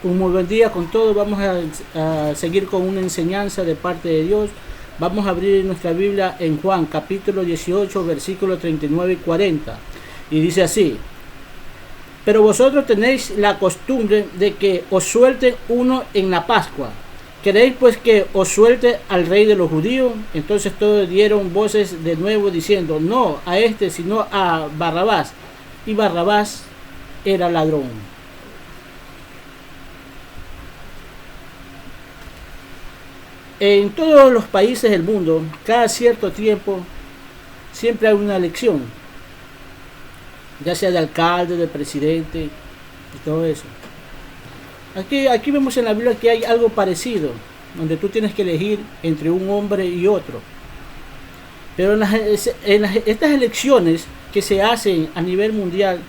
Un muy buen día con todos. Vamos a seguir con una enseñanza de parte de Dios. Vamos a abrir nuestra Biblia en Juan capítulo 18 versículos 39 y 40. Y dice así: pero vosotros tenéis la costumbre de que os suelten uno en la Pascua. ¿Queréis pues que os suelte al rey de los judíos? Entonces todos dieron voces de nuevo diciendo: no a este, sino a Barrabás. Y Barrabás era ladrón. En todos los países del mundo, cada cierto tiempo, siempre hay una elección, ya sea de alcalde, de presidente y todo eso. Aquí vemos en la Biblia que hay algo parecido, donde tú tienes que elegir entre un hombre y otro. Pero estas elecciones que se hacen a nivel mundial,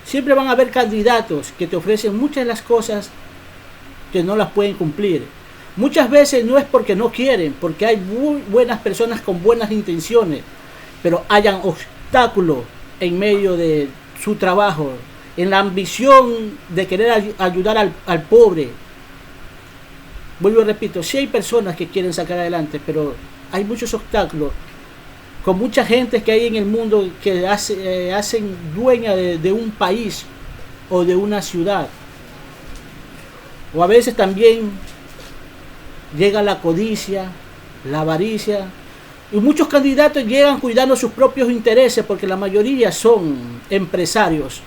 siempre van a haber candidatos que te ofrecen muchas de las cosas que no las pueden cumplir. Muchas veces no es porque no quieren, porque hay muy buenas personas con buenas intenciones, pero hayan obstáculos en medio de su trabajo, en la ambición de querer ayudar al pobre. Vuelvo y repito, sí hay personas que quieren sacar adelante, pero hay muchos obstáculos, con mucha gente que hay en el mundo que hacen dueña de un país o de una ciudad. O a veces también llega la codicia, la avaricia, y muchos candidatos llegan cuidando sus propios intereses porque la mayoría son empresarios.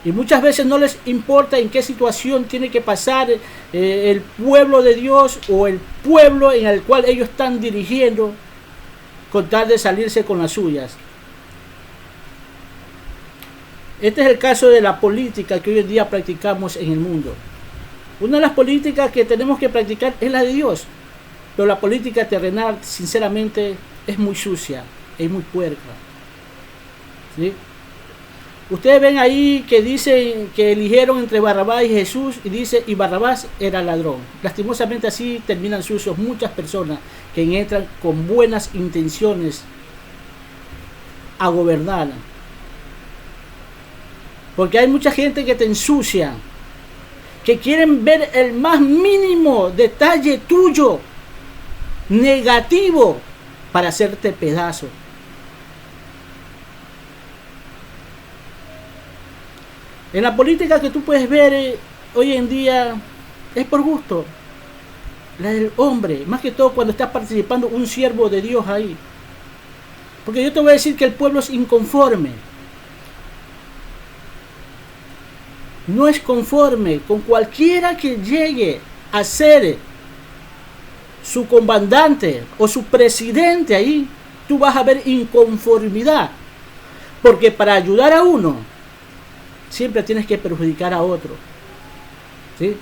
Y muchas veces no les importa en qué situación tiene que pasar el pueblo de Dios o el pueblo en el cual ellos están dirigiendo, con tal de salirse con las suyas. Este es el caso de la política que hoy en día practicamos en el mundo. Una de las políticas que tenemos que practicar es la de Dios, pero la política terrenal, sinceramente, es muy sucia, es muy puerca. ¿Sí? Ustedes ven ahí que dicen que eligieron entre Barrabás y Jesús, y dice, y Barrabás era ladrón. Lastimosamente así terminan sucios muchas personas que entran con buenas intenciones a gobernar. Porque hay mucha gente que te ensucia, que quieren ver el más mínimo detalle tuyo negativo para hacerte pedazo. En la política que tú puedes ver hoy en día es por gusto, la del hombre, más que todo cuando está participando un siervo de Dios ahí. Porque yo te voy a decir que el pueblo es inconforme. No es conforme con cualquiera que llegue a ser su comandante o su presidente ahí. Tú vas a ver inconformidad, porque para ayudar a uno siempre tienes que perjudicar a otro, ¿sí?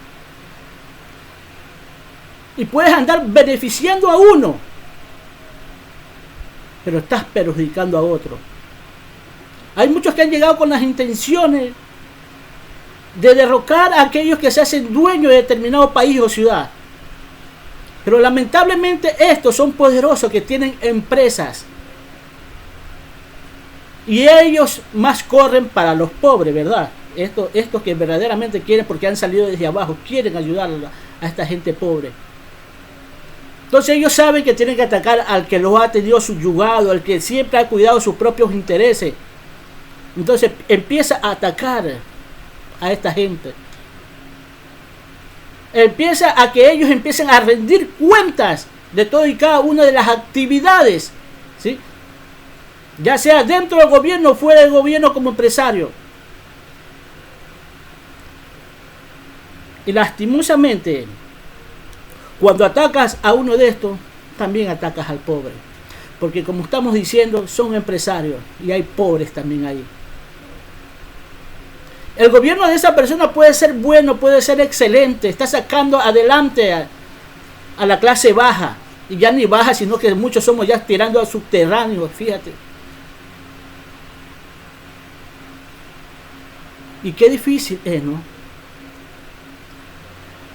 Y puedes andar beneficiando a uno, pero estás perjudicando a otro. Hay muchos que han llegado con las intenciones de derrocar a aquellos que se hacen dueños de determinado país o ciudad. Pero lamentablemente estos son poderosos que tienen empresas. Y ellos más corren para los pobres, ¿verdad? Estos que verdaderamente quieren, porque han salido desde abajo, quieren ayudar a esta gente pobre. Entonces ellos saben que tienen que atacar al que los ha tenido subyugado, al que siempre ha cuidado sus propios intereses. Entonces empieza a atacar a esta gente. Empieza a que ellos empiecen a rendir cuentas de todo y cada una de las actividades, ¿sí? Ya sea dentro del gobierno o fuera del gobierno como empresario. Y lastimosamente, cuando atacas a uno de estos, también atacas al pobre. Porque como estamos diciendo, son empresarios y hay pobres también ahí. El gobierno de esa persona puede ser bueno, puede ser excelente, está sacando adelante a la clase baja, y ya ni baja, sino que muchos somos ya tirando a subterráneos, fíjate. Y qué difícil es, ¿no?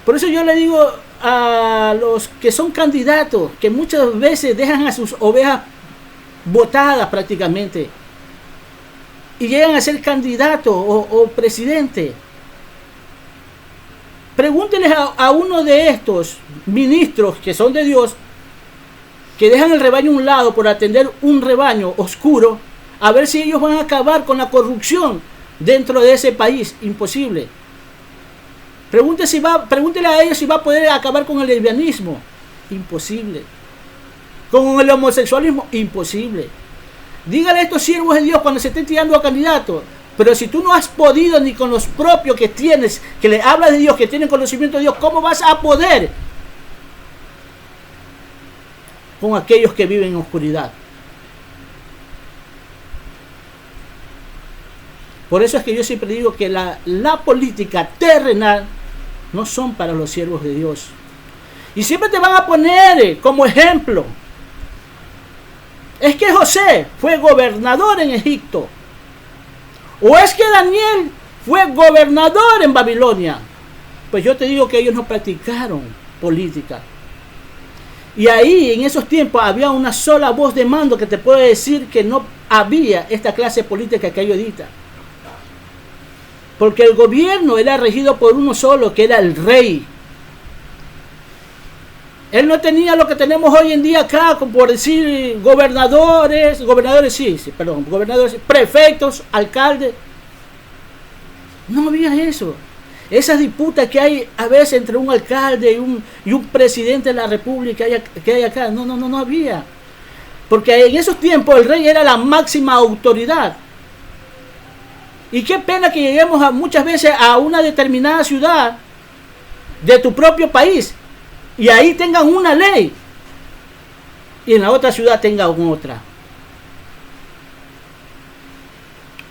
Por eso yo le digo a los que son candidatos, que muchas veces dejan a sus ovejas botadas prácticamente, y llegan a ser candidato o presidente, pregúntenles a uno de estos ministros que son de Dios, que dejan el rebaño a un lado por atender un rebaño oscuro, a ver si ellos van a acabar con la corrupción dentro de ese país. Imposible. Pregúntele a ellos si va a poder acabar con el lesbianismo. Imposible. Con el homosexualismo. Imposible. Dígale a estos siervos de Dios cuando se estén tirando a candidatos. Pero si tú no has podido ni con los propios que tienes, que le hablas de Dios, que tienen conocimiento de Dios, ¿cómo vas a poder con aquellos que viven en oscuridad? Por eso es que yo siempre digo que la política terrenal no son para los siervos de Dios. Y siempre te van a poner como ejemplo. Es que José fue gobernador en Egipto. O es que Daniel fue gobernador en Babilonia. Pues yo te digo que ellos no practicaron política. Y ahí en esos tiempos había una sola voz de mando que te puede decir que no había esta clase política que hay ahorita. Porque el gobierno era regido por uno solo, que era el rey. Él no tenía lo que tenemos hoy en día acá, como por decir gobernadores, prefectos, alcaldes. No había eso. Esas disputas que hay a veces entre un alcalde y un presidente de la república que hay acá, no había. Porque en esos tiempos el rey era la máxima autoridad. Y qué pena que lleguemos muchas veces a una determinada ciudad de tu propio país y ahí tengan una ley y en la otra ciudad tengan otra.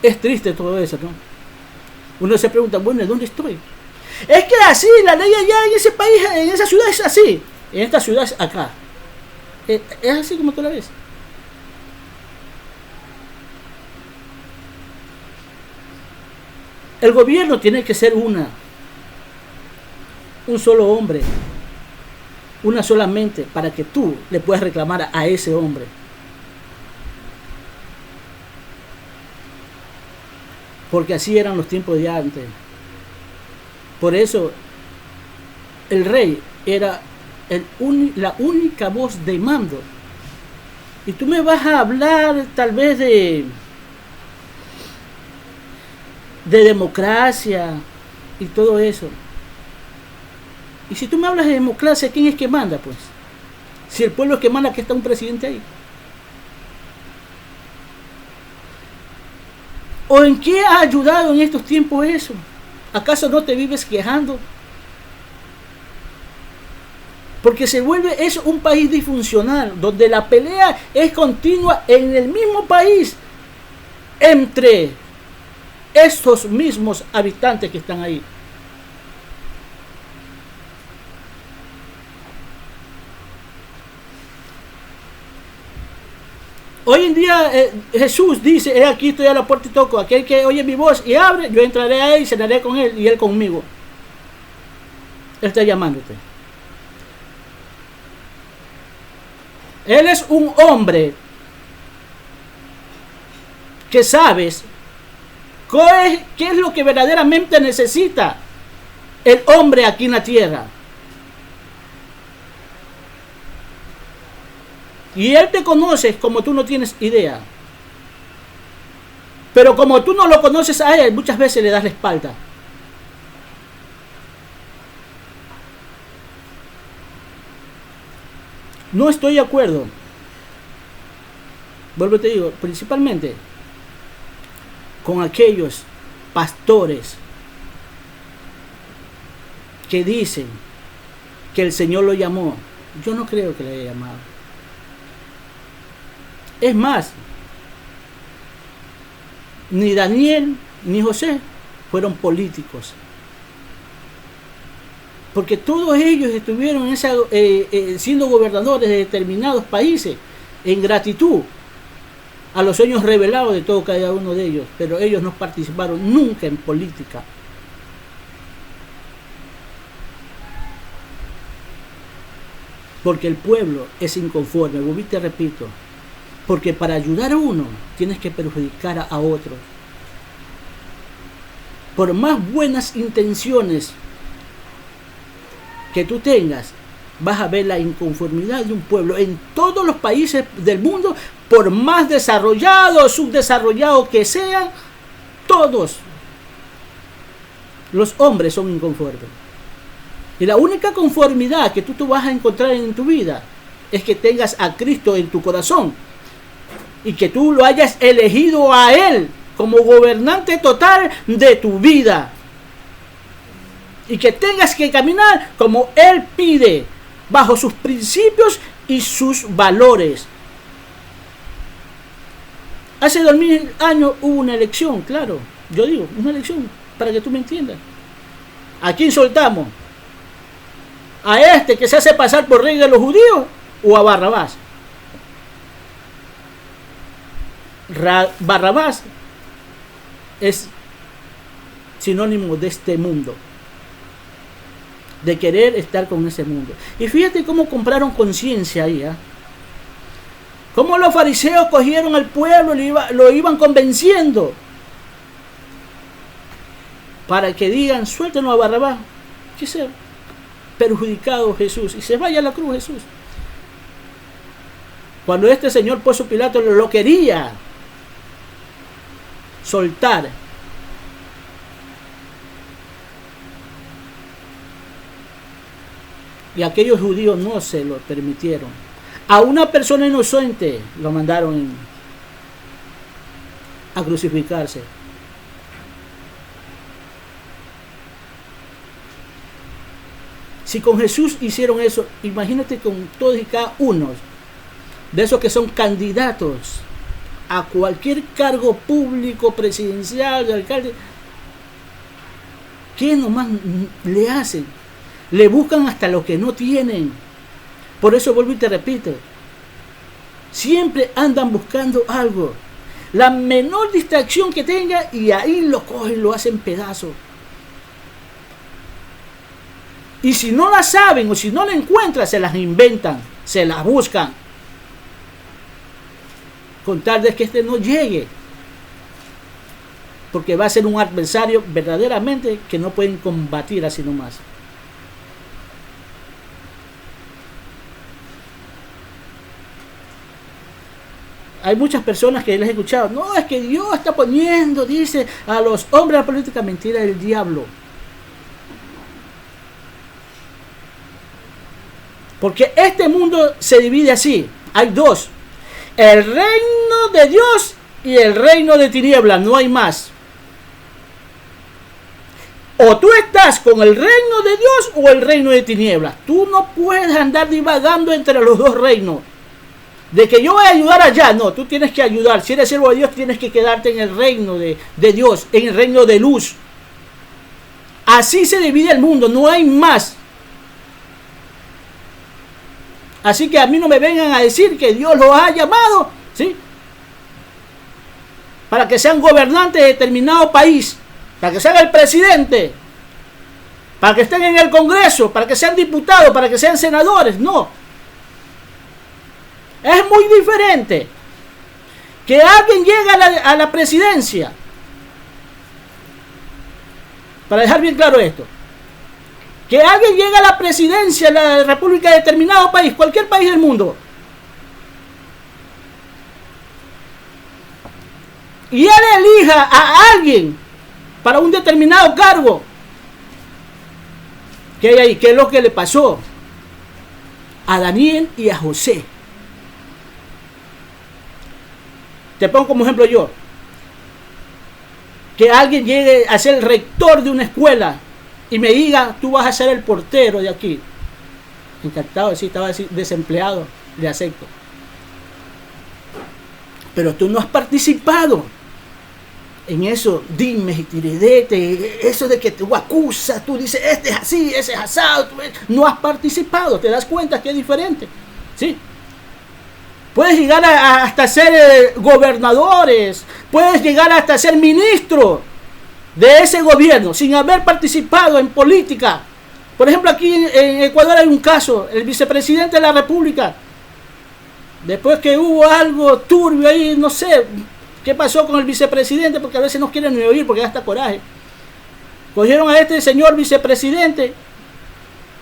Es triste todo eso, ¿no? Uno se pregunta, bueno, ¿dónde estoy? Es que así, la ley allá en ese país, en esa ciudad es así, en esta ciudad es acá. Es así como tú la ves. El gobierno tiene que ser un solo hombre, una sola mente, para que tú le puedas reclamar a ese hombre. Porque así eran los tiempos de antes. Por eso el rey era la única voz de mando. Y tú me vas a hablar tal vez de democracia y todo eso. Y si tú me hablas de democracia, ¿quién es que manda, pues? Si el pueblo es que manda, que está un presidente ahí. ¿O en qué ha ayudado en estos tiempos eso? ¿Acaso no te vives quejando? Porque se vuelve eso un país disfuncional, donde la pelea es continua en el mismo país entre estos mismos habitantes que están ahí. Hoy en día Jesús dice, aquí estoy a la puerta y toco, aquel que oye mi voz y abre, yo entraré a él y cenaré con él y él conmigo. Él está llamándote. Él es un hombre que sabes qué es lo que verdaderamente necesita el hombre aquí en la tierra. Y él te conoce como tú no tienes idea. Pero como tú no lo conoces a él, muchas veces le das la espalda. No estoy de acuerdo. Vuelvo y te digo, principalmente con aquellos pastores que dicen que el Señor lo llamó. Yo no creo que le haya llamado. Es más, ni Daniel ni José fueron políticos. Porque todos ellos estuvieron siendo gobernadores de determinados países en gratitud a los sueños revelados de todo cada uno de ellos. Pero ellos no participaron nunca en política. Porque el pueblo es inconforme. Volví te repito. Porque para ayudar a uno tienes que perjudicar a otro. Por más buenas intenciones que tú tengas, vas a ver la inconformidad de un pueblo en todos los países del mundo, por más desarrollados o subdesarrollados que sean, todos los hombres son inconformes. Y la única conformidad que tú vas a encontrar en tu vida es que tengas a Cristo en tu corazón y que tú lo hayas elegido a Él como gobernante total de tu vida. Y que tengas que caminar como Él pide, bajo sus principios y sus valores. Hace 2000 años hubo una elección, claro. Yo digo, una elección, para que tú me entiendas. ¿A quién soltamos? ¿A este que se hace pasar por rey de los judíos o a Barrabás? Barrabás es sinónimo de este mundo, de querer estar con ese mundo. Y fíjate cómo compraron conciencia ahí, ¿eh? Cómo los fariseos cogieron al pueblo y lo iban convenciendo para que digan, suéltenos a Barrabás, que sea perjudicado Jesús y se vaya a la cruz Jesús. Cuando este señor Poncio Pilato lo quería soltar, y aquellos judíos no se lo permitieron, a una persona inocente lo mandaron a crucificarse. Si con Jesús hicieron eso, imagínate con todos y cada uno de esos que son candidatos a cualquier cargo público, presidencial, de alcalde. ¿Qué nomás le hacen? Le buscan hasta lo que no tienen. Por eso vuelvo y te repito, siempre andan buscando algo, la menor distracción que tenga, y ahí lo cogen, lo hacen pedazos. Y si no la saben o si no la encuentran, se las inventan, se las buscan, con tal de que este no llegue, porque va a ser un adversario verdaderamente que no pueden combatir así nomás. Hay muchas personas que les he escuchado, no, es que Dios está poniendo, dice, a los hombres de la política. Mentira del diablo. Porque este mundo se divide así. Hay dos: el reino de Dios y el reino de tinieblas. No hay más. O tú estás con el reino de Dios o el reino de tinieblas. Tú no puedes andar divagando entre los dos reinos. De que yo voy a ayudar allá. No, tú tienes que ayudar. Si eres siervo de Dios, tienes que quedarte en el reino de Dios, en el reino de luz. Así se divide el mundo. No hay más. Así que a mí no me vengan a decir que Dios los ha llamado, ¿sí?, para que sean gobernantes de determinado país, para que sean el presidente, para que estén en el Congreso, para que sean diputados, para que sean senadores. No. Es muy diferente que alguien llegue a la presidencia. Para dejar bien claro esto, que alguien llegue a la presidencia de la República de determinado país, cualquier país del mundo, y él elija a alguien para un determinado cargo. ¿Qué hay ahí? ¿Qué es lo que le pasó a Daniel y a José? Te pongo como ejemplo yo. Que alguien llegue a ser el rector de una escuela y me diga, tú vas a ser el portero de aquí. Encantado, sí, estaba desempleado, le acepto. Pero tú no has participado en eso, dimes y tiridete, eso de que tú acusas, tú dices, este es así, ese es asado. No has participado, te das cuenta que es diferente. ¿Sí? Puedes llegar hasta ser gobernadores, puedes llegar hasta ser ministro de ese gobierno sin haber participado en política. Por ejemplo, aquí en Ecuador hay un caso, el vicepresidente de la República, después que hubo algo turbio ahí, no sé qué pasó con el vicepresidente, porque a veces no quieren ni oír porque da hasta coraje. Cogieron a este señor vicepresidente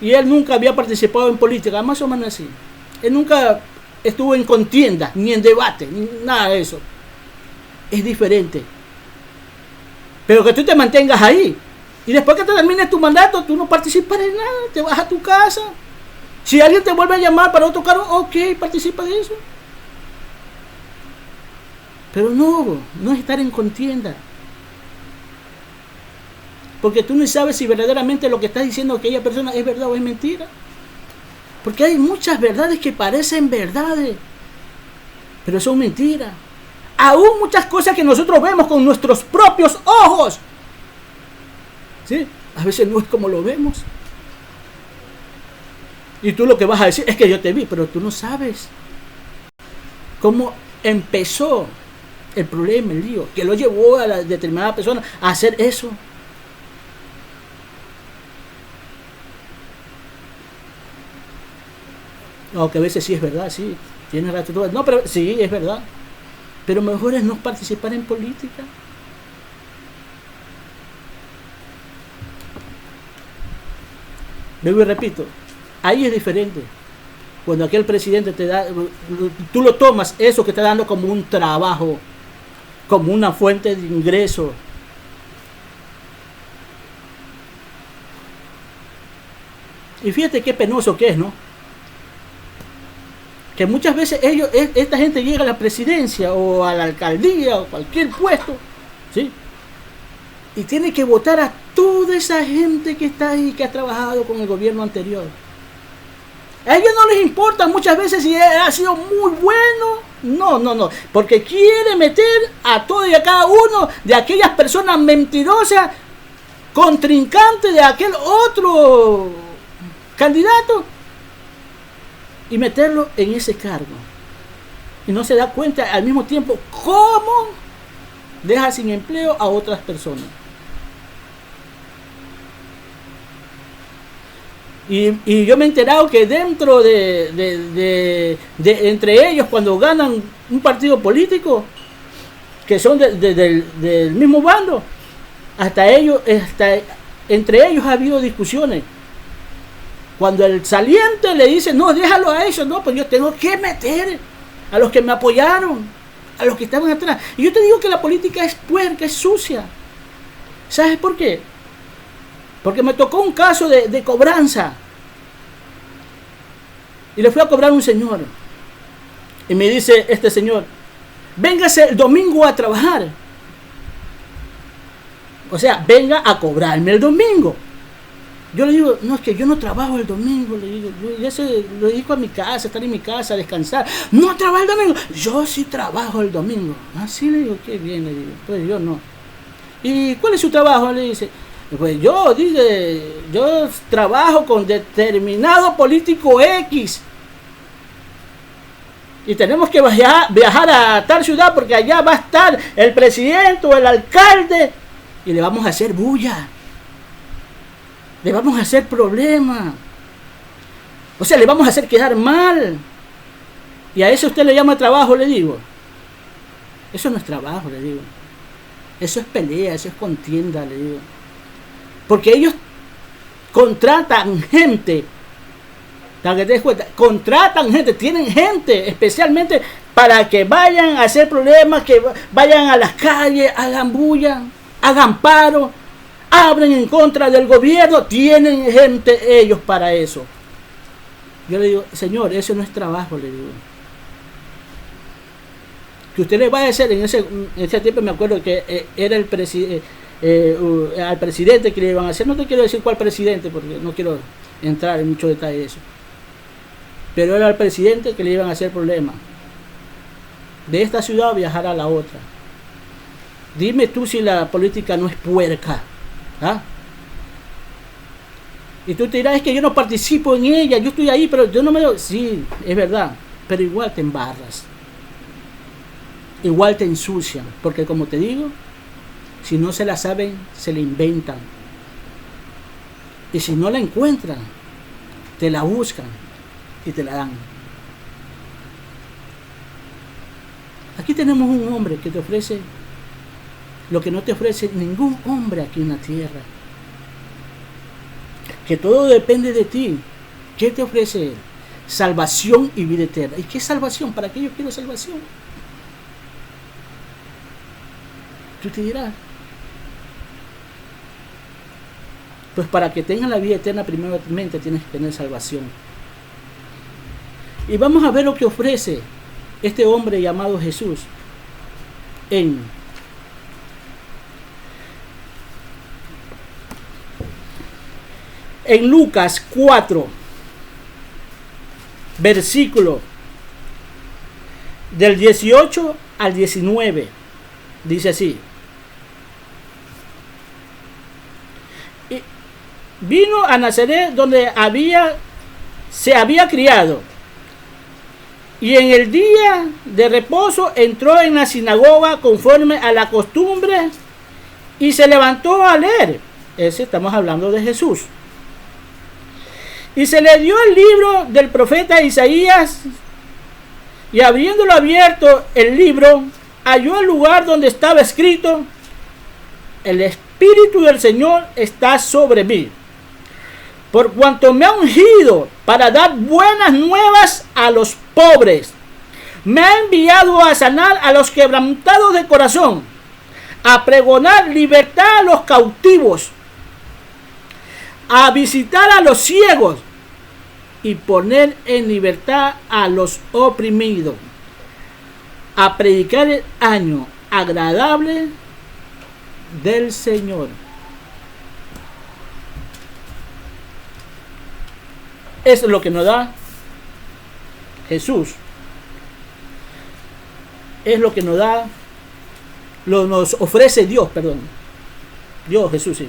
y él nunca había participado en política, más o menos así. Él nunca estuvo en contienda, ni en debate, ni nada de eso. Es diferente. Pero que tú te mantengas ahí. Y después que te termines tu mandato, tú no participas en nada, te vas a tu casa. Si alguien te vuelve a llamar para otro cargo, ok, participa de eso. Pero no es estar en contienda. Porque tú no sabes si verdaderamente lo que estás diciendo aquella persona es verdad o es mentira. Porque hay muchas verdades que parecen verdades, pero son mentiras. Aún muchas cosas que nosotros vemos con nuestros propios ojos, ¿sí? A veces no es como lo vemos. Y tú lo que vas a decir es que yo te vi, pero tú no sabes cómo empezó el problema, el lío, que lo llevó a la determinada persona a hacer eso. Aunque a veces sí es verdad, sí, tienes razón. No, pero sí, es verdad. Pero mejor es no participar en política. Luego repito, ahí es diferente. Cuando aquel presidente te da, tú lo tomas eso que está dando como un trabajo, como una fuente de ingreso. Y fíjate qué penoso que es, ¿no? Que muchas veces esta gente llega a la presidencia o a la alcaldía o cualquier puesto, ¿sí? Y tiene que votar a toda esa gente que está ahí, que ha trabajado con el gobierno anterior. A ellos no les importa muchas veces si ha sido muy bueno. No. Porque quiere meter a todo y a cada uno de aquellas personas mentirosas, contrincantes de aquel otro candidato, y meterlo en ese cargo. Y no se da cuenta al mismo tiempo cómo deja sin empleo a otras personas. Y yo me he enterado que dentro de entre ellos, cuando ganan un partido político, que son del mismo bando, hasta entre ellos ha habido discusiones. Cuando el saliente le dice, no, déjalo a ellos, no, pues yo tengo que meter a los que me apoyaron, a los que estaban atrás. Y yo te digo que la política es puerca, es sucia. ¿Sabes por qué? Porque me tocó un caso de cobranza. Y le fui a cobrar a un señor. Y me dice este señor, véngase el domingo a trabajar. O sea, venga a cobrarme el domingo. Yo le digo, no, es que yo no trabajo el domingo, le digo, yo ya lo dedico a mi casa, estar en mi casa, descansar. No trabajo el domingo, yo sí trabajo el domingo. Así le digo, qué bien, le digo, pues yo no. ¿Y cuál es su trabajo? Le dice, pues yo trabajo con determinado político X. Y tenemos que viajar a tal ciudad porque allá va a estar el presidente o el alcalde y le vamos a hacer bulla. Le vamos a hacer problema. O sea, le vamos a hacer quedar mal. Y a eso usted le llama trabajo, le digo. Eso no es trabajo, le digo. Eso es pelea, eso es contienda, le digo. Porque ellos contratan gente. Para que te des cuenta, contratan gente, tienen gente especialmente para que vayan a hacer problemas, que vayan a las calles, hagan bulla, hagan paro, hablen en contra del gobierno, tienen gente ellos para eso. Yo le digo, señor, eso no es trabajo, le digo. Que usted le va a hacer en ese tiempo, me acuerdo que era el al presidente que le iban a hacer, no te quiero decir cuál presidente, porque no quiero entrar en mucho detalle de eso. Pero era el presidente que le iban a hacer problema. De esta ciudad viajar a la otra. Dime tú si la política no es puerca. ¿Ah? Y tú te dirás, es que yo no participo en ella, yo estoy ahí, pero yo no me lo... Sí, es verdad, pero igual te embarras. Igual te ensucian, porque como te digo, si no se la saben, se la inventan. Y si no la encuentran, te la buscan y te la dan. Aquí tenemos un hombre que te ofrece lo que no te ofrece ningún hombre aquí en la tierra. que todo depende de ti. ¿Qué te ofrece Él? Salvación y vida eterna. ¿Y qué salvación? ¿Para qué yo quiero salvación? Tú te dirás. Pues para que tengas la vida eterna, primeramente tienes que tener salvación. Y vamos a ver lo que ofrece este hombre llamado Jesús en Lucas 4, versículo del 18 al 19. Dice así: y vino a Nazaret, donde se había criado, y en el día de reposo entró en la sinagoga conforme a la costumbre y se levantó a leer. Estamos hablando de Jesús. Y se le dio el libro del profeta Isaías, y habiéndolo abierto el libro, halló el lugar donde estaba escrito: el Espíritu del Señor está sobre mí, por cuanto me ha ungido para dar buenas nuevas a los pobres. Me ha enviado a sanar a los quebrantados de corazón, a pregonar libertad a los cautivos, a visitar a los ciegos y poner en libertad a los oprimidos, a predicar el año agradable del Señor. Eso es lo que nos da Jesús. Es lo que nos ofrece Dios, perdón. Dios, Jesús, sí.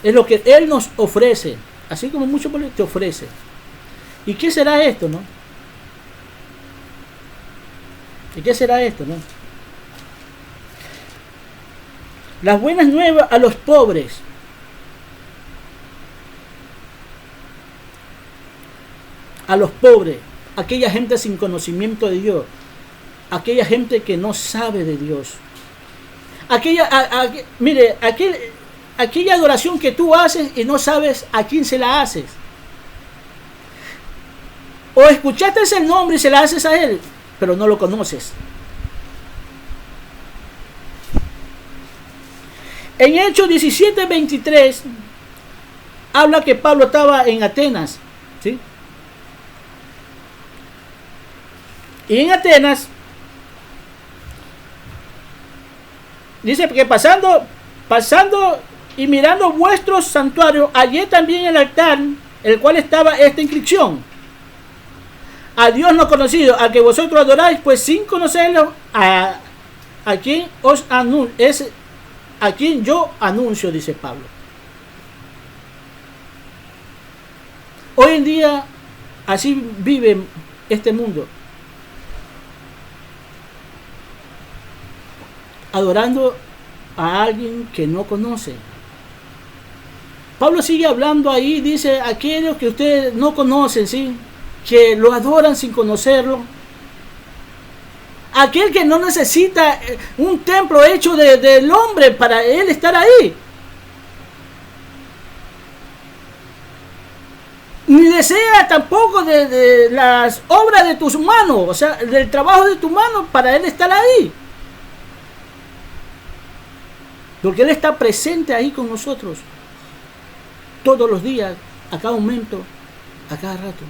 Es lo que Él nos ofrece, así como mucho te ofrece. ¿Y qué será esto, no? ¿Y qué será esto, no? Las buenas nuevas a los pobres. A los pobres, aquella gente sin conocimiento de Dios, aquella gente que no sabe de Dios. Aquella adoración que tú haces y no sabes a quién se la haces. O escuchaste el nombre y se la haces a él, pero no lo conoces. En Hechos 17:23 habla que Pablo estaba en Atenas, ¿sí? Y en Atenas dice que pasando y mirando vuestros santuarios, hallé también el altar, el cual estaba esta inscripción: a Dios no conocido, al que vosotros adoráis, pues sin conocerlo, a quien a quien yo anuncio, dice Pablo. Hoy en día así vive este mundo, adorando a alguien que no conoce. Pablo sigue hablando ahí, dice: aquellos que ustedes no conocen, ¿sí?, que lo adoran sin conocerlo. Aquel que no necesita un templo hecho del hombre para él estar ahí, ni desea tampoco de las obras de tus manos, o sea, del trabajo de tu mano para él estar ahí, porque él está presente ahí con nosotros todos los días, a cada momento, a cada rato.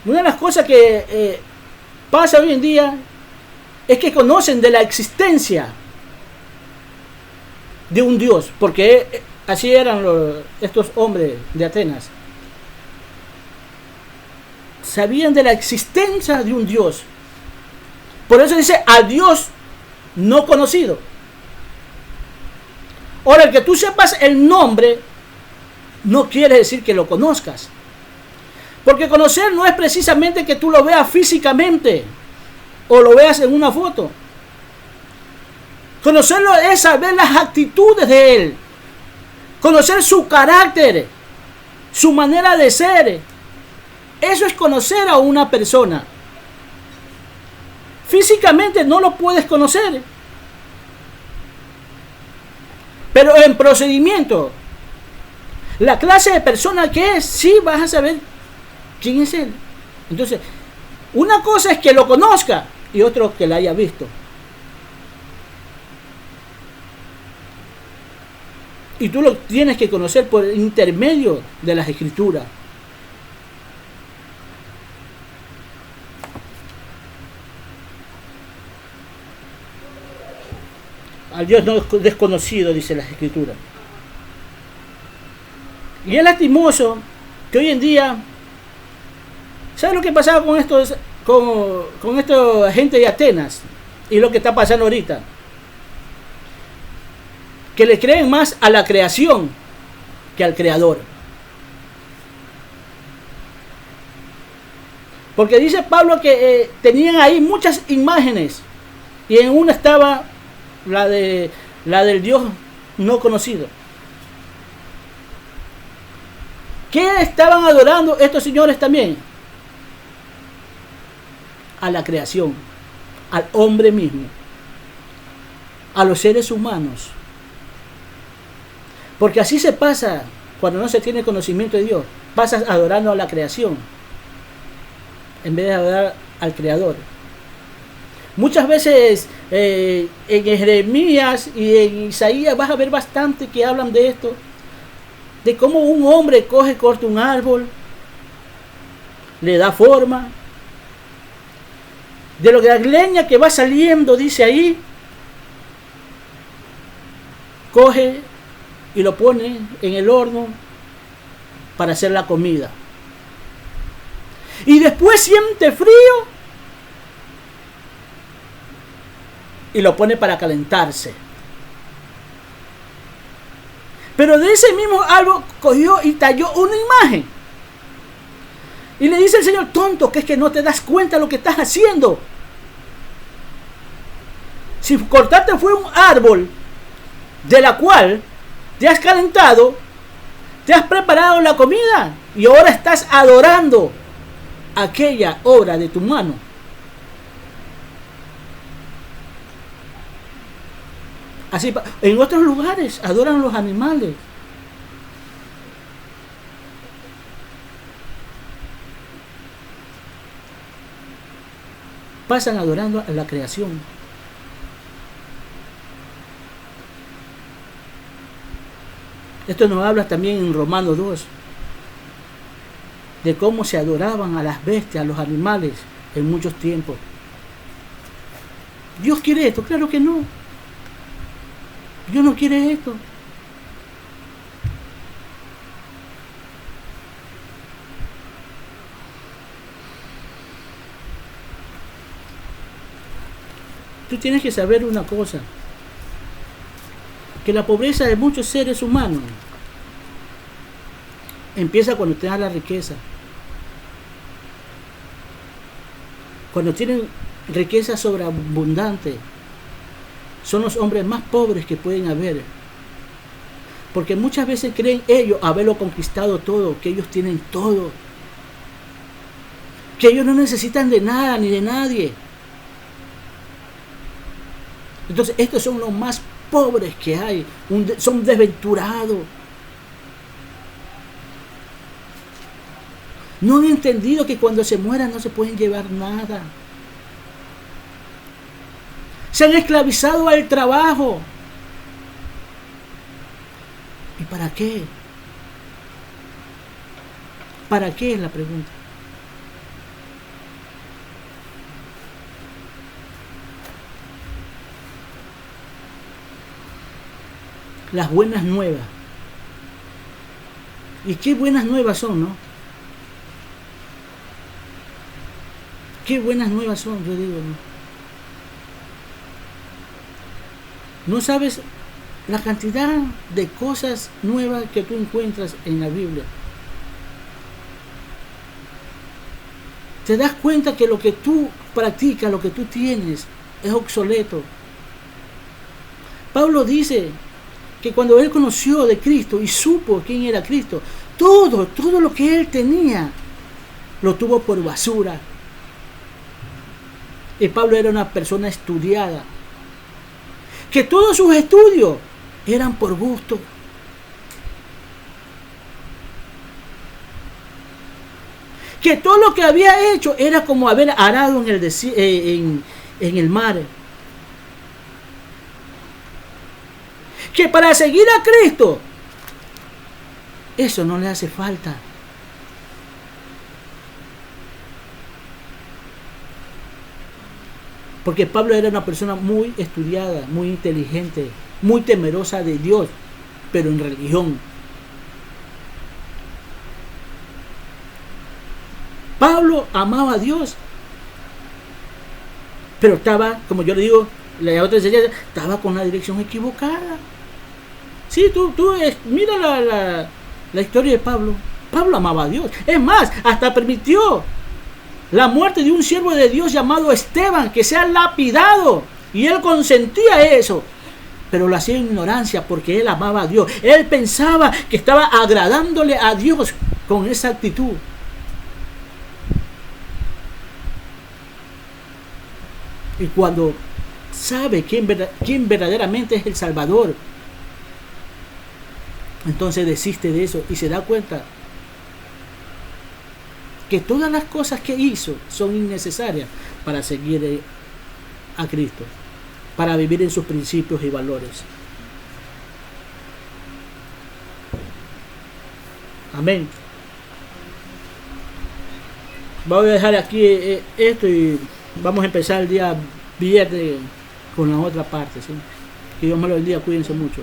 Una de las cosas que pasa hoy en día es que conocen de la existencia de un Dios, porque así eran estos hombres de Atenas. Sabían de la existencia de un Dios. Por eso dice: a Dios no conocido. Ahora, el que tú sepas el nombre no quiere decir que lo conozcas. Porque conocer no es precisamente que tú lo veas físicamente o lo veas en una foto. Conocerlo es saber las actitudes de él, conocer su carácter, su manera de ser. Eso es conocer a una persona. Físicamente no lo puedes conocer, pero en procedimiento, la clase de persona que es, sí vas a saber quién es él. Entonces, una cosa es que lo conozca y otro que la haya visto. Y tú lo tienes que conocer por intermedio de las Escrituras. Al Dios no desconocido, dice las Escrituras. Y es lastimoso que hoy en día, ¿sabes lo que pasaba con estos gente de Atenas? Y lo que está pasando ahorita. Que le creen más a la creación que al creador. Porque dice Pablo que tenían ahí muchas imágenes y en una estaba la del Dios no conocido. ¿Qué estaban adorando estos señores también? A la creación, al hombre mismo, a los seres humanos. Porque así se pasa cuando no se tiene conocimiento de Dios. Pasas adorando a la creación en vez de adorar al Creador. Muchas veces en Jeremías y en Isaías vas a ver bastante que hablan de esto. De cómo un hombre corta un árbol, le da forma. De lo que la leña que va saliendo, dice ahí, coge y lo pone en el horno para hacer la comida. Y después siente frío y lo pone para calentarse. Pero de ese mismo árbol cogió y talló una imagen. Y le dice el Señor: tonto, que es que no te das cuenta de lo que estás haciendo. Si cortarte fue un árbol de la cual te has calentado, te has preparado la comida y ahora estás adorando aquella obra de tu mano. Así, en otros lugares adoran los animales. Pasan adorando a la creación. Esto nos habla también en Romanos 2, de cómo se adoraban a las bestias, a los animales en muchos tiempos. ¿Dios quiere esto? Claro que no. Dios no quiere esto. Tú tienes que saber una cosa, que la pobreza de muchos seres humanos empieza cuando te da la riqueza. Cuando tienen riqueza sobreabundante, son los hombres más pobres que pueden haber. Porque muchas veces creen ellos haberlo conquistado todo, que ellos tienen todo, que ellos no necesitan de nada ni de nadie. Entonces estos son los más pobres que hay, son desventurados. No han entendido que cuando se mueran no se pueden llevar nada. Se han esclavizado al trabajo. ¿Y para qué? ¿Para qué es la pregunta? Las buenas nuevas. ¿Y qué buenas nuevas son, no? Qué buenas nuevas son, yo digo, ¿no? No sabes la cantidad de cosas nuevas que tú encuentras en la Biblia. Te das cuenta que lo que tú practicas, lo que tú tienes, es obsoleto. Pablo dice que cuando él conoció de Cristo y supo quién era Cristo, todo lo que él tenía, lo tuvo por basura. Y Pablo era una persona estudiada, que todos sus estudios eran por gusto. Que todo lo que había hecho era como haber arado en el mar. Que para seguir a Cristo, eso no le hace falta. Porque Pablo era una persona muy estudiada, muy inteligente, muy temerosa de Dios, pero en religión. Pablo amaba a Dios, pero estaba, como yo le digo, la otra enseñanza, estaba con la dirección equivocada. Sí, tú mira la historia de Pablo. Pablo amaba a Dios. Es más, hasta permitió la muerte de un siervo de Dios llamado Esteban, que sea lapidado. Y él consentía eso. Pero lo hacía en ignorancia porque él amaba a Dios. Él pensaba que estaba agradándole a Dios con esa actitud. Y cuando sabe quién verdaderamente es el Salvador, entonces desiste de eso y se da cuenta que todas las cosas que hizo son innecesarias para seguir a Cristo, para vivir en sus principios y valores. Amén. Voy a dejar aquí esto y vamos a empezar el día viernes con la otra parte, ¿sí? Que Dios me lo bendiga, cuídense mucho.